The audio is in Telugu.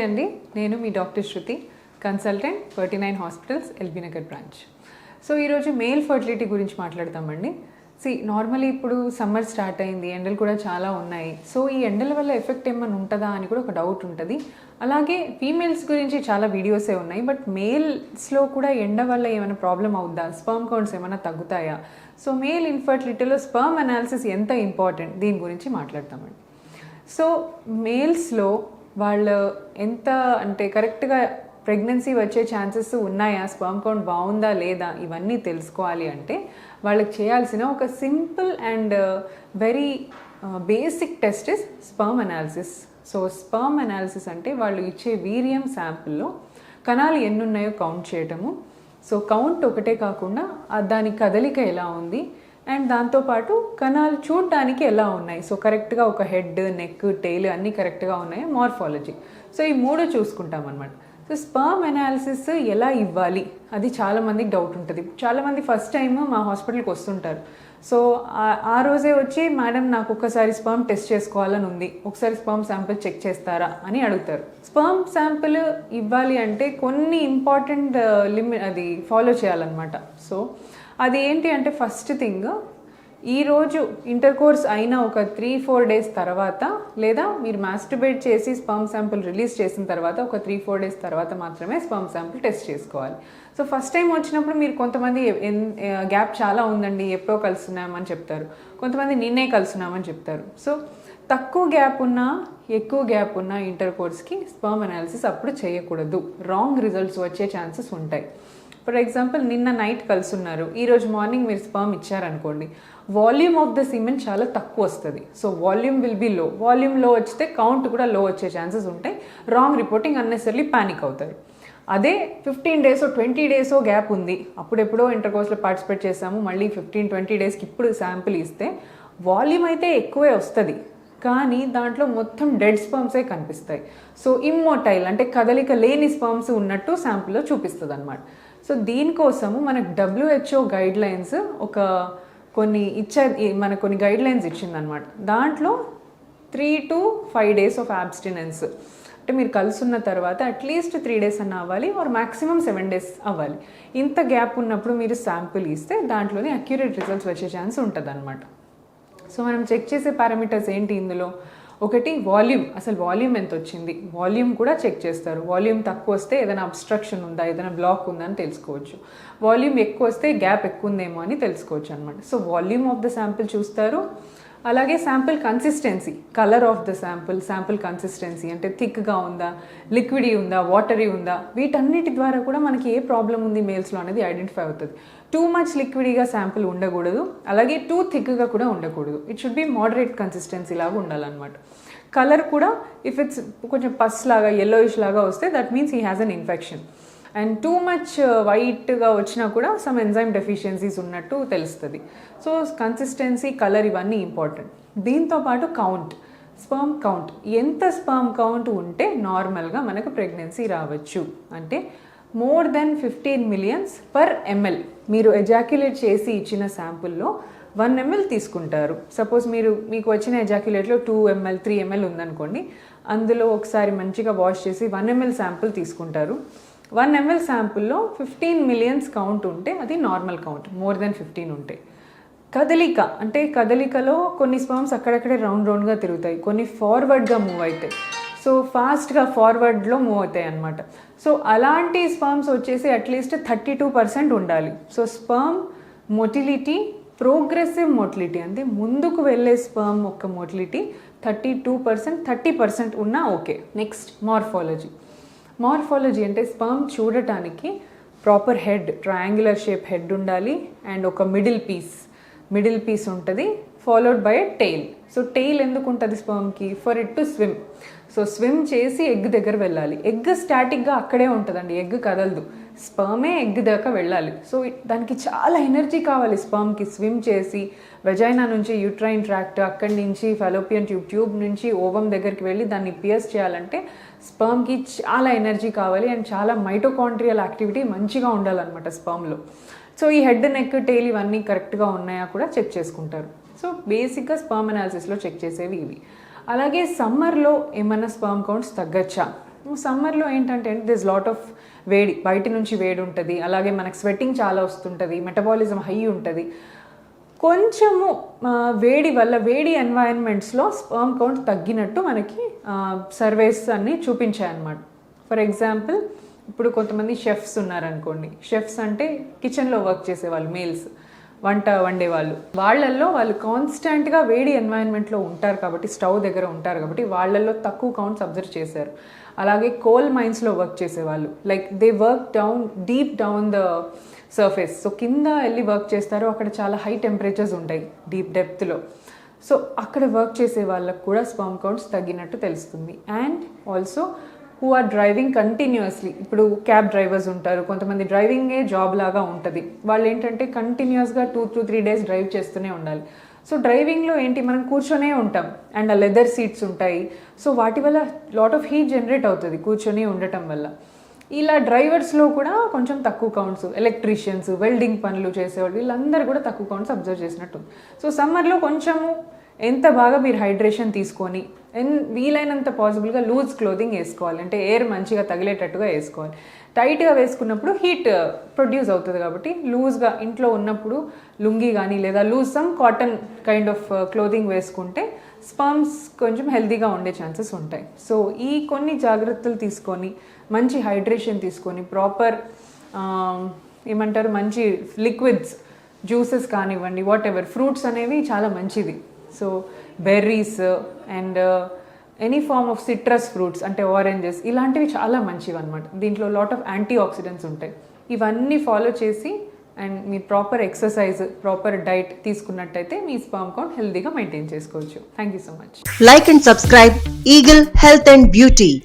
అండి, నేను మీ doctor Shruti, consultant 39 hospitals LB Nagar branch. So ఈరోజు మేల్ ఫర్టిలిటీ గురించి మాట్లాడతామండి. నార్మల్లీ ఇప్పుడు సమ్మర్ స్టార్ట్ అయింది, ఎండలు కూడా చాలా ఉన్నాయి. సో ఈ ఎండల వల్ల ఎఫెక్ట్ ఏమైనా ఉంటుందా అని కూడా ఒక డౌట్ ఉంటుంది. అలాగే ఫీమేల్స్ గురించి చాలా వీడియోసే ఉన్నాయి, బట్ మేల్స్లో కూడా ఎండ వల్ల ఏమైనా ప్రాబ్లం అవుద్దా, స్పర్మ్ కౌంట్స్ ఏమైనా తగ్గుతాయా? సో మేల్ ఇన్ఫర్టిలిటీలో స్పర్మ్ అనాలిసిస్ ఎంత ఇంపార్టెంట్, దీని గురించి మాట్లాడతామండి. సో మేల్స్లో వాళ్ళు ఎంత అంటే కరెక్ట్గా ప్రెగ్నెన్సీ వచ్చే ఛాన్సెస్ ఉన్నాయా, స్పర్మ్ కౌంట్ బాగుందా లేదా, ఇవన్నీ తెలుసుకోవాలి అంటే వాళ్ళకి చేయాల్సిన ఒక simple and very basic test is sperm analysis. So sperm analysis అంటే వాళ్ళు ఇచ్చే వీర్యం శాంపుల్లో కణాలు ఎన్ని ఉన్నాయో కౌంట్ చేయటము. సో కౌంట్ ఒకటే కాకుండా దాని కదలిక ఎలా ఉంది అండ్ దాంతోపాటు కణాలు చూడడానికి ఎలా ఉన్నాయి, సో కరెక్ట్గా ఒక హెడ్, నెక్, టెయిల్ అన్నీ కరెక్ట్గా ఉన్నాయి, మార్ఫాలజీ. సో ఈ మూడు చూసుకుంటాం అనమాట. సో స్పర్మ్ అనాలిసిస్ ఎలా ఇవ్వాలి అది చాలామందికి డౌట్ ఉంటుంది. చాలామంది ఫస్ట్ టైం మా హాస్పిటల్కి వస్తుంటారు. సో ఆ రోజే వచ్చి, మేడం నాకు ఒక్కసారి స్పర్మ్ టెస్ట్ చేసుకోవాలని ఉంది, ఒకసారి స్పర్మ్ శాంపిల్ చెక్ చేస్తారా అని అడుగుతారు. స్పర్మ్ శాంపిల్ ఇవ్వాలి అంటే కొన్ని ఇంపార్టెంట్ అది ఫాలో చేయాలన్నమాట. సో అది ఏంటి అంటే, ఫస్ట్ థింగ్, ఈరోజు ఇంటర్ కోర్స్ అయిన ఒక 3-4 డేస్ తర్వాత, లేదా మీరు మాస్టర్బేట్ చేసి స్పర్మ్ శాంపిల్ రిలీజ్ చేసిన తర్వాత ఒక 3-4 డేస్ తర్వాత మాత్రమే స్పర్మ్ శాంపిల్ టెస్ట్ చేసుకోవాలి. సో ఫస్ట్ టైం వచ్చినప్పుడు మీరు కొంతమంది గ్యాప్ చాలా ఉందండి, ఎప్పుడో కలుస్తున్నామని చెప్తారు, కొంతమంది నిన్నే కలుస్తున్నామని చెప్తారు. సో తక్కువ గ్యాప్ ఉన్నా ఎక్కువ గ్యాప్ ఉన్న ఇంటర్ కోర్స్కి స్పర్మ్ అనాలిసిస్ అప్పుడు చేయకూడదు, రాంగ్ రిజల్ట్స్ వచ్చే ఛాన్సెస్ ఉంటాయి. ఫర్ ఎగ్జాంపుల్, నిన్న నైట్ కలుసున్నారు, ఈరోజు మార్నింగ్ మీరు స్పర్మ్ ఇచ్చారనుకోండి, వాల్యూమ్ ఆఫ్ ద సిమెన్ చాలా తక్కువ వస్తుంది. సో వాల్యూమ్ విల్ బి లో. వాల్యూమ్ లో వచ్చితే కౌంట్ కూడా లో వచ్చే ఛాన్సెస్ ఉంటాయి. రాంగ్ రిపోర్టింగ్, అన్నెసర్లీ ప్యానిక్ అవుతారు. అదే 15 డేసో 20 డేసో గ్యాప్ ఉంది, అప్పుడెప్పుడో ఇంటర్ కోర్స్లో పార్టిసిపేట్ చేసాము, మళ్ళీ 15-20 డేస్కి ఇప్పుడు శాంపిల్ ఇస్తే వాల్యూమ్ అయితే ఎక్కువే వస్తుంది, కానీ దాంట్లో మొత్తం డెడ్ స్పర్మ్సే కనిపిస్తాయి. సో ఇమ్మోటైల్ అంటే కదలిక లేని స్పర్మ్స్ ఉన్నట్టు శాంపిల్లో చూపిస్తుంది అనమాట. సో దీనికోసము మనకు WHO గైడ్ లైన్స్ మనకు కొన్ని గైడ్ లైన్స్ ఇచ్చిందనమాట. దాంట్లో 3 to 5 days ఆఫ్ అబ్స్టినెన్స్, అంటే మీరు కలుసున్న తర్వాత అట్లీస్ట్ 3 days అన్న అవ్వాలి, ఆర్ మ్యాక్సిమం 7 days అవ్వాలి. ఇంత గ్యాప్ ఉన్నప్పుడు మీరు శాంపిల్ ఇస్తే దాంట్లోనే అక్యురేట్ రిజల్ట్స్ వచ్చే ఛాన్స్ ఉంటుంది అనమాట. సో మనం చెక్ చేసే పారామీటర్స్ ఏంటి ఇందులో? ఒకటి వాల్యూమ్, అసలు వాల్యూమ్ ఎంత వచ్చింది, వాల్యూమ్ కూడా చెక్ చేస్తారు. వాల్యూమ్ తక్కువ వస్తే ఏదైనా అబ్స్ట్రక్షన్ ఉందా, ఏదైనా బ్లాక్ ఉందా అని తెలుసుకోవచ్చు. వాల్యూమ్ ఎక్కువ వస్తే గ్యాప్ ఎక్కువ ఉందేమో అని తెలుసుకోవచ్చు అనమాట. So volume of the sample చూస్తారు. అలాగే sample consistency, colour of the sample consistency అంటే థిక్గా ఉందా, లిక్విడీ ఉందా, వాటరీ ఉందా, వీటన్నిటి ద్వారా కూడా మనకి ఏ ప్రాబ్లం ఉంది మేల్స్లో అనేది ఐడెంటిఫై అవుతుంది. టూ మచ్ లిక్విడీగా శాంపిల్ ఉండకూడదు, అలాగే టూ థిక్గా కూడా ఉండకూడదు. It should be moderate consistency లాగా ఉండాలన్నమాట. కలర్ కూడా ఇఫ్ ఇట్స్ కొంచెం పస్ లాగా, yellowish లాగా వస్తే that means he has an infection. And too much వైట్గా వచ్చినా కూడా సమ్ ఎంజైమ్ డెఫిషియన్సీస్ ఉన్నట్టు తెలుస్తుంది. సో కన్సిస్టెన్సీ, కలర్ ఇవన్నీ ఇంపార్టెంట్. దీంతోపాటు కౌంట్, స్పర్మ్ కౌంట్, ఎంత స్పర్మ్ కౌంట్ ఉంటే నార్మల్గా మనకు ప్రెగ్నెన్సీ రావచ్చు అంటే more than 15 millions per ml. మీరు ఎజాక్యులేట్ చేసి ఇచ్చిన శాంపుల్లో 1 ml తీసుకుంటారు. సపోజ్ మీకు వచ్చిన ఎజాక్యులేట్లో 2 ml 3 ml ఉందనుకోండి, అందులో ఒకసారి మంచిగా వాష్ చేసి 1 ml శాంపుల్ తీసుకుంటారు. 1 ml శాంపుల్లో 15 millions కౌంట్ ఉంటే అది నార్మల్ కౌంట్, మోర్ దెన్ 15 ఉంటే. కదలిక అంటే కదలికలో కొన్ని స్పర్మ్స్ అక్కడక్కడే రౌండ్గా తిరుగుతాయి, కొన్ని ఫార్వర్డ్గా మూవ్ అవుతాయి. సో ఫాస్ట్గా ఫార్వర్డ్లో మూవ్ అవుతాయి అన్నమాట. సో అలాంటి స్పర్మ్స్ వచ్చేసి అట్లీస్ట్ 32% ఉండాలి. So sperm motility, progressive motility అంటే ముందుకు వెళ్ళే స్పర్మ్ యొక్క మొటిలిటీ 32%, 30% ఉన్నా ఓకే. నెక్స్ట్ మార్ఫాలజీ అంటే స్పర్మ్ చూడటానికి proper head, triangular shape head ఉండాలి, అండ్ ఒక మిడిల్ పీస్ ఉంటుంది, followed by a tail. So tail ఎందుకు ఉంటుంది స్పర్మ్కి? For it to swim. So swim చేసి ఎగ్ దగ్గర వెళ్ళాలి. ఎగ్ స్టాటిక్గా అక్కడే ఉంటుందండి, ఎగ్ కదలదు, స్పర్మే ఎగ్ దాకా వెళ్ళాలి. సో దానికి చాలా ఎనర్జీ కావాలి స్పర్మ్కి. స్విమ్ చేసి వెజైనా నుంచి యూట్రైన్ ట్రాక్ట్, అక్కడి నుంచి ఫెలోపియన్ ట్యూబ్ నుంచి ఓవం దగ్గరికి వెళ్ళి దాన్ని పియర్స్ చేయాలంటే స్పర్మ్కి చాలా ఎనర్జీ కావాలి, అండ్ చాలా మైటోకాండ్రియల్ యాక్టివిటీ మంచిగా ఉండాలన్నమాట స్పర్మ్లో. సో ఈ హెడ్, నెక్, టెయిల్ ఇవన్నీ కరెక్ట్గా ఉన్నాయా కూడా చెక్ చేసుకుంటారు. సో బేసిక్గా స్పర్మ్ అనాలిసిస్లో చెక్ చేసేవి ఇవి. అలాగే సమ్మర్లో ఏమన్నా స్పర్మ్ కౌంట్స్ తగ్గచ్చా? సమ్మర్లో ఏంటంటే దిస్ లాట్ ఆఫ్ వేడి, బయట నుంచి వేడి ఉంటుంది, అలాగే మనకు స్వెట్టింగ్ చాలా వస్తుంటుంది, మెటబాలిజం హై ఉంటుంది. కొంచెము వేడి వల్ల, వేడి ఎన్వైరన్మెంట్స్లో స్పర్మ్ కౌంట్ తగ్గినట్టు మనకి సర్వేస్ అన్నీ చూపించాయన్నమాట. ఫర్ ఎగ్జాంపుల్, ఇప్పుడు కొంతమంది షెఫ్స్ ఉన్నారనుకోండి. షెఫ్స్ అంటే కిచెన్లో వర్క్ చేసేవాళ్ళు, మేల్స్, వంట వండేవాళ్ళు. వాళ్ళు కాన్స్టెంట్గా వేడి ఎన్వైరన్మెంట్లో ఉంటారు కాబట్టి, స్టవ్ దగ్గర ఉంటారు కాబట్టి వాళ్ళల్లో తక్కువ కౌంట్స్ అబ్జర్వ్ చేశారు. అలాగే కోల్ మైన్స్లో వర్క్ చేసేవాళ్ళు, like they work deep down the surface. So కింద వెళ్ళి వర్క్ చేస్తారు, అక్కడ చాలా హై టెంపరేచర్స్ ఉంటాయి డీప్ డెప్త్లో. సో అక్కడ వర్క్ చేసే వాళ్ళకు కూడా స్పర్మ్ కౌంట్స్ తగ్గినట్టు తెలుస్తుంది. And also who are driving continuously, ఇప్పుడు క్యాబ్ డ్రైవర్స్ ఉంటారు, కొంతమంది డ్రైవింగే జాబ్ లాగా ఉంటుంది. వాళ్ళు ఏంటంటే కంటిన్యూస్గా 2 to 3 days డ్రైవ్ చేస్తూనే ఉండాలి. సో డ్రైవింగ్లో ఏంటి, మనం కూర్చొనే ఉంటాం అండ్ ఆ లెదర్ సీట్స్ ఉంటాయి. సో వాటి వల్ల లాట్ ఆఫ్ హీట్ జనరేట్ అవుతుంది కూర్చొని ఉండటం వల్ల. ఇలా డ్రైవర్స్లో కూడా కొంచెం తక్కువ కౌంట్స్, ఎలక్ట్రీషియన్స్, వెల్డింగ్ పనులు చేసేవాళ్ళు, వీళ్ళందరూ కూడా తక్కువ కౌంట్స్ అబ్జర్వ్ చేసినట్టు. సో సమ్మర్లో కొంచెము ఎంత బాగా మీరు హైడ్రేషన్ తీసుకొని వీలైనంత పాసిబుల్గా లూజ్ క్లోదింగ్ వేసుకోవాలి, అంటే ఎయిర్ మంచిగా తగిలేటట్టుగా వేసుకోవాలి. టైట్గా వేసుకున్నప్పుడు హీట్ ప్రొడ్యూస్ అవుతుంది కాబట్టి లూజ్గా ఇంట్లో ఉన్నప్పుడు లుంగీ కానీ లేదా loose some cotton kind of clothing వేసుకుంటే స్పర్మ్స్ కొంచెం హెల్తీగా ఉండే ఛాన్సెస్ ఉంటాయి. సో ఈ కొన్ని జాగ్రత్తలు తీసుకొని, మంచి హైడ్రేషన్ తీసుకొని, ప్రాపర్ ఏమంటారు, మంచి లిక్విడ్స్, జ్యూసెస్ కానివ్వండి, వాట్ ఎవర్, ఫ్రూట్స్ అనేవి చాలా మంచిది. So berries and any form of citrus fruits అంటే ఆరెంజెస్, ఇలాంటివి చాలా మంచివి అనమాట. దీంట్లో లాట్ ఆఫ్ యాంటీ ఆక్సిడెంట్స్ ఉంటాయి. ఇవన్నీ ఫాలో చేసి and me proper exercise, proper diet తీసుకున్నట్టయితే మీ స్పర్మ్ కౌంట్ హెల్తీగా మెయింటైన్ చేసుకోవచ్చు. Thank you so much. Like and subscribe Eagle Health and Beauty.